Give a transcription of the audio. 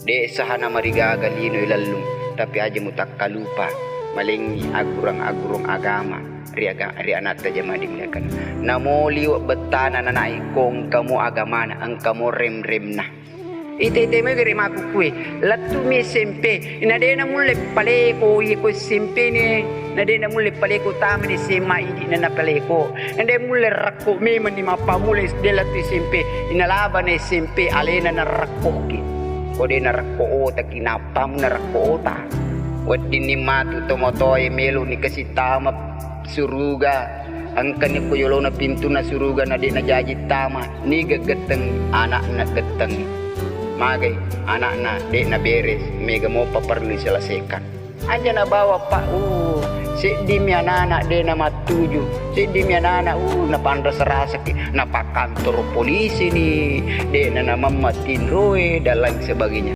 De sahana marigagalino ilalum, tapi aja mutak kalupa malingi agurang agama ri anata jamading kan namoli betana nanai kong kamu agamana ang kamu rem na ite me gari makukui latu mi sempe inade na mulle pale ko iko sempe ne nade na mulle pale ko tama ni sema idi na pale ko ende mulle rakko me mani mapamule de latu sempe inalaba ne sempe alena na rakko ki ko de na rakko o takinapam na rakko ta wadin ni matu tomotoy melu ni kasitama suruga ang kani kuyulo na pintu na suruga na di na jajit tama ni gagatang anak na gatang magay anak na di na beres mega mo paparli sila sekan anya na bawa pa si di mi anak di na matuju si di mi anak napandras rasa ki napakantor polisi ni di na namamatin roe dan lain sebagainya.